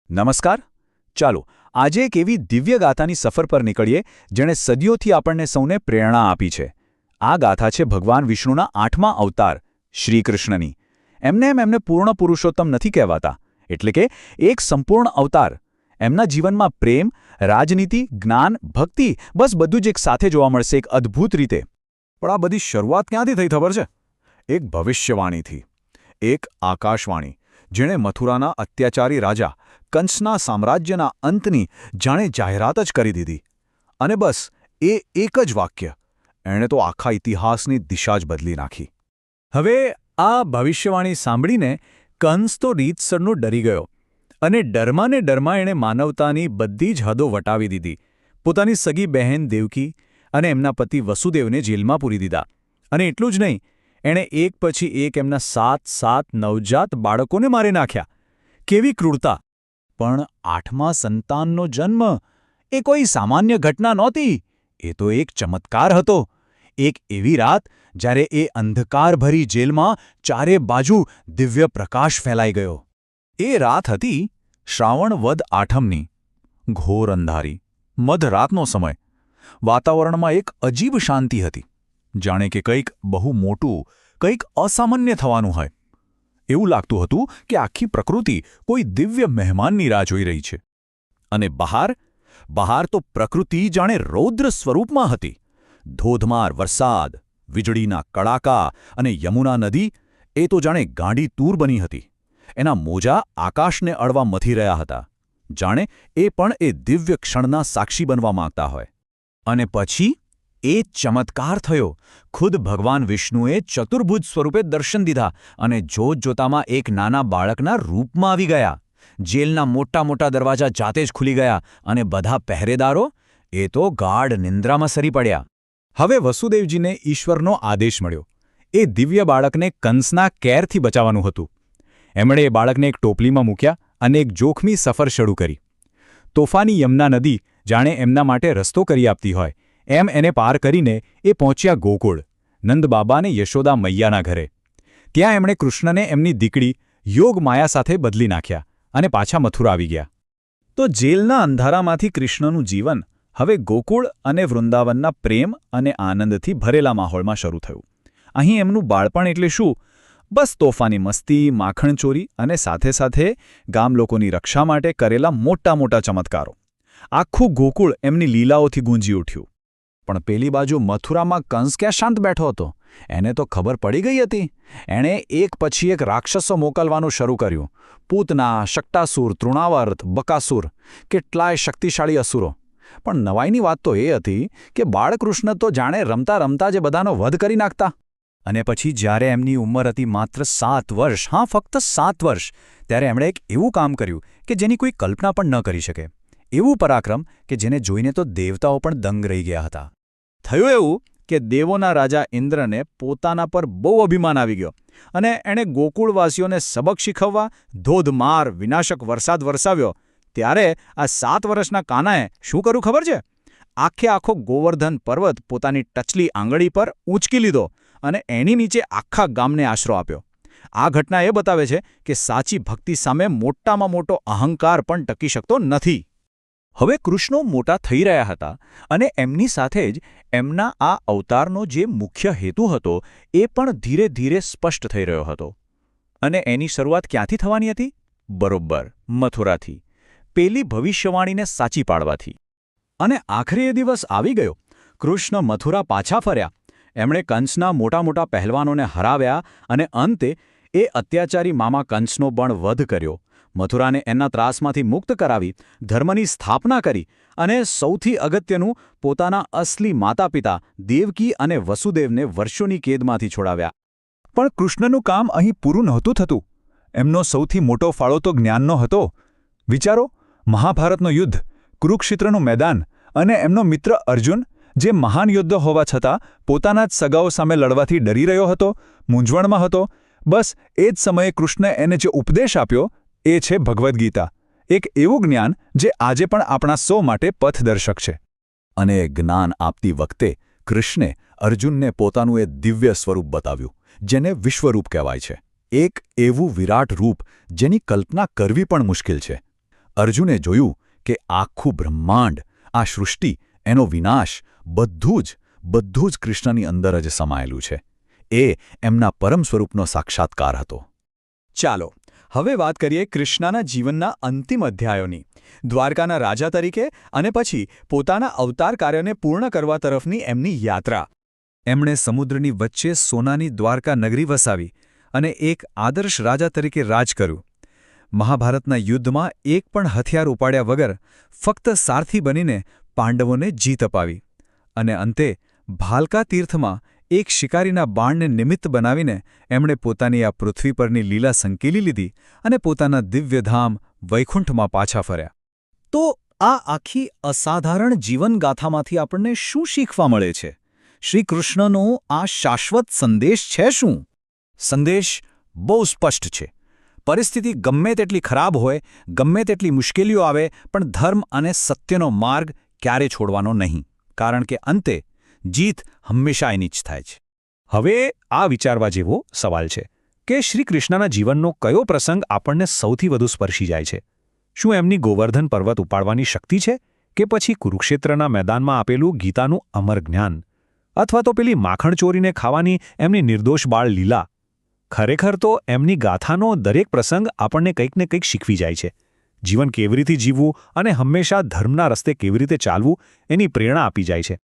નમસ્કાર. ચાલો આજે એક એવી દિવ્ય ગાથાની સફર પર નીકળીએ જેણે સદીઓથી આપણને સૌને પ્રેરણા આપી છે. આ ગાથા છે ભગવાન વિષ્ણુના 8મા અવતાર શ્રીકૃષ્ણની. એમને પૂર્ણ પુરુષોત્તમ નથી કહેવાતા, એટલે કે એક સંપૂર્ણ અવતાર. એમના જીવનમાં પ્રેમ, રાજનીતિ, જ્ઞાન, ભક્તિ બસ બધું જ એક સાથે જોવા મળશે એક અદ્ભુત રીતે. પણ આ બધી શરૂઆત ક્યાંથી થઈ ખબર છે? એક ભવિષ્યવાણીથી, એક આકાશવાણી જેણે મથુરાના અત્યાચારી રાજા કંસના સામ્રાજ્યના અંતની જાણે જાહેરાત જ કરી દીધી. અને બસ એ એક જ વાક્ય એણે તો આખા ઇતિહાસની દિશા જ બદલી નાખી. હવે આ ભવિષ્યવાણી સાંભળીને કંસ તો રીતસરનો ડરી ગયો અને ડરમાં એણે માનવતાની બધી જ હદો વટાવી દીધી. પોતાની સગી બહેન દેવકી અને એમના પતિ વસુદેવને જેલમાં પૂરી દીધા. અને એટલું જ નહીં, એણે એક પછી એક એમના 7 નવજાત બાળકોને મારી નાખ્યા. કેવી ક્રૂરતા! પણ 8મા સંતાનનો જન્મ એ કોઈ સામાન્ય ઘટના નહોતી. એ તો એક ચમત્કાર હતો. એક એવી રાત જ્યારે એ અંધકારભરી જેલમાં ચારે બાજુ દિવ્ય પ્રકાશ ફેલાઈ ગયો. એ રાત હતી શ્રાવણ વદ 8મની. ઘોર અંધારી, મધરાતનો સમય. વાતાવરણમાં એક અજીબ શાંતિ હતી, જાણે કે કંઈક બહુ મોટું, કંઈક અસામાન્ય થવાનું હોય. એવું લાગતું હતું કે આખી પ્રકૃતિ કોઈ દિવ્ય મહેમાનની રાહ જોઈ રહી છે. અને બહાર તો પ્રકૃતિ જાણે રૌદ્ર સ્વરૂપમાં હતી. ધોધમાર વરસાદ, વીજળીના કડાકા અને યમુના નદી એ તો જાણે ગાંડી તૂર બની હતી. એના મોજા આકાશને અડવા મથી રહ્યા હતા, જાણે એ પણ એ દિવ્ય ક્ષણના સાક્ષી બનવા માંગતા હોય. અને પછી એ ચમત્કાર થયો. ખુદ ભગવાન વિષ્ણુએ ચતુર્ભુજ સ્વરૂપે દર્શન દીધા અને જોતજોતામાં એક નાના બાળકના રૂપમાં આવી ગયા. જેલના મોટા દરવાજા જાતે જ ખુલી ગયા અને બધા પહેરેદારો એ તો ગાઢ નિંદ્રામાં સરી પડ્યા. હવે વસુદેવજીને ઈશ્વરનો આદેશ મળ્યો. એ દિવ્ય બાળકને કંસના કેરથી બચાવવાનું હતું. એમણે એ બાળકને એક ટોપલીમાં મૂક્યા અને એક જોખમી સફર શરૂ કરી. તોફાની યમુના નદી જાણે એમના માટે રસ્તો કરી આપતી હોય એમ એને પાર કરીને એ પહોંચ્યા ગોકુળ, નંદબાબા અને યશોદા મૈયાના ઘરે. ત્યાં એમણે કૃષ્ણને એમની દીકરી યોગ માયા સાથે બદલી નાખ્યા અને પાછા મથુરા આવી ગયા. તો જેલના અંધારામાંથી કૃષ્ણનું જીવન હવે ગોકુળ અને વૃંદાવનના પ્રેમ અને આનંદથી ભરેલા માહોલમાં શરૂ થયું. અહીં એમનું બાળપણ એટલે શું? બસ તોફાની મસ્તી, માખણચોરી અને સાથે ગામ લોકોની રક્ષા માટે કરેલા મોટા ચમત્કારો. આખું ગોકુળ એમની લીલાઓથી ગૂંજી ઉઠ્યું. પણ પેલી બાજુ મથુરામાં કંસ ક્યાં શાંત બેઠો હતો? એને તો ખબર પડી ગઈ હતી. એણે એક પછી એક રાક્ષસો મોકલવાનું શરૂ કર્યું. પૂતના, શક્ટાસુર, તૃણાવર્ત, બકાસુર, કેટલાય શક્તિશાળી અસુરો. પણ નવાઈની વાત તો એ હતી કે બાળકૃષ્ણ તો જાણે રમતા જે બધાનો વધ કરી નાખતા. અને પછી જ્યારે એમની ઉંમર હતી માત્ર 7 વર્ષ, હા ફક્ત 7 વર્ષ, ત્યારે એમણે એક એવું કામ કર્યું કે જેની કોઈ કલ્પના પણ ન કરી શકે. એવું પરાક્રમ કે જેને જોઈને તો દેવતાઓ પણ દંગ રહી ગયા હતા. થયું એવું કે દેવોના રાજા ઇન્દ્રને પોતાના પર બહુ અભિમાન આવી ગયો અને એણે ગોકુળવાસીઓને સબક શીખવવા ધોધમાર વિનાશક વરસાદ વરસાવ્યો. ત્યારે આ 7 વર્ષના કાનાએ શું કર્યું ખબર છે? આખો ગોવર્ધન પર્વત પોતાની ટચલી આંગળી પર ઊંચકી લીધો અને એની નીચે આખા ગામને આશરો આપ્યો. આ ઘટના એ બતાવે છે કે સાચી ભક્તિ સામે મોટામાં મોટો અહંકાર પણ ટકી શકતો નથી. હવે કૃષ્ણો મોટા થઈ રહ્યા હતા અને એમની સાથે જ એમના આ અવતારનો જે મુખ્ય હેતુ હતો એ પણ ધીરે સ્પષ્ટ થઈ રહ્યો હતો. અને એની શરૂઆત ક્યાંથી થવાની હતી? બરોબર, મથુરાથી. પેલી ભવિષ્યવાણીને સાચી પાડવાથી. અને આખરે એ દિવસ આવી ગયો. કૃષ્ણ મથુરા પાછા ફર્યા. એમણે કંસના મોટા પહેલવાનોને હરાવ્યા અને અંતે એ અત્યાચારી મામા કંસનો પણ વધ કર્યો. મથુરાને એના ત્રાસમાંથી મુક્ત કરાવી, ધર્મની સ્થાપના કરી અને સૌથી અગત્યનું પોતાના અસલી માતાપિતા દેવકી અને વસુદેવને વર્ષોની કેદમાંથી છોડાવ્યા. પણ કૃષ્ણનું કામ અહીં પૂરું નહોતું થતું. એમનો સૌથી મોટો ફાળો તો જ્ઞાનનો હતો. વિચારો, મહાભારતનો યુદ્ધ, કુરુક્ષેત્રનું મેદાન અને એમનો મિત્ર અર્જુન, જે મહાન યોદ્ધા હોવા છતાં પોતાના જ સગાઓ સામે લડવાથી ડરી રહ્યો હતો, મૂંઝવણમાં હતો. બસ એ જ સમયે કૃષ્ણે એને જે ઉપદેશ આપ્યો એ છે ભગવદ્ ગીતા. એક એવું જ્ઞાન જે આજે પણ આપણા સૌ માટે પથદર્શક છે. અને જ્ઞાન આપતી વખતે કૃષ્ણે અર્જુનને પોતાનું એ દિવ્ય સ્વરૂપ બતાવ્યું, જેને વિશ્વરૂપ કહેવાય છે. એક એવું વિરાટ રૂપ જેની કલ્પના કરવી પણ મુશ્કેલ છે. અર્જુને જોયું કે આખું બ્રહ્માંડ, આ સૃષ્ટિ, એનો વિનાશ બધું જ કૃષ્ણની અંદર જ સમાયેલું છે. એ એમના પરમ સ્વરૂપનો સાક્ષાત્કાર હતો. ચાલો હવે વાત કરીએ કૃષ્ણના જીવનના અંતિમ અધ્યાયોની, દ્વારકાના રાજા તરીકે અને પછી પોતાના અવતાર કાર્યને પૂર્ણ કરવા તરફની એમની યાત્રા. એમણે સમુદ્રની વચ્ચે સોનાની દ્વારકા નગરી વસાવી અને એક આદર્શ રાજા તરીકે રાજ કર્યું. મહાભારતના યુદ્ધમાં એક પણ હથિયાર ઉપાડ્યા વગર ફક્ત સારથી બનીને પાંડવોને જીત અપાવી. અને અંતે ભાલકા તીર્થમાં એક શિકારીના બાણને નિમિત્ત બનાવીને એમણે પોતાની આ પૃથ્વી પરની લીલા સંકેલી લીધી અને પોતાના દિવ્યધામ વૈકુંઠમાં પાછા ફર્યા. તો આ આખી અસાધારણ જીવનગાથામાંથી આપણને શું શીખવા મળે છે? શ્રી કૃષ્ણનો આ શાશ્વત સંદેશ છે શું? સંદેશ બહુ સ્પષ્ટ છે. પરિસ્થિતિ ગમે તેટલી ખરાબ હોય, ગમે તેટલી મુશ્કેલીઓ આવે, પણ ધર્મ અને સત્યનો માર્ગ ક્યારે છોડવાનો નહીં, કારણ કે અંતે જીત હંમેશા એની જ થાય છે. હવે આ વિચારવા જેવો સવાલ છે કે શ્રી કૃષ્ણના જીવનનો કયો પ્રસંગ આપણને સૌથી વધુ સ્પર્શી જાય છે? શું એમની ગોવર્ધન પર્વત ઉપાડવાની શક્તિ છે, કે પછી કુરુક્ષેત્રના મેદાનમાં આપેલું ગીતાનું અમર જ્ઞાન, અથવા તો પેલી માખણ ચોરીને ખાવાની એમની નિર્દોષ બાળ લીલા? ખરેખર તો એમની ગાથાનો દરેક પ્રસંગ આપણને કંઈક ને કંઈક શીખવી જાય છે. જીવન કેવી રીતે જીવવું અને હંમેશા ધર્મના રસ્તે કેવી રીતે ચાલવું એની પ્રેરણા આપી જાય છે.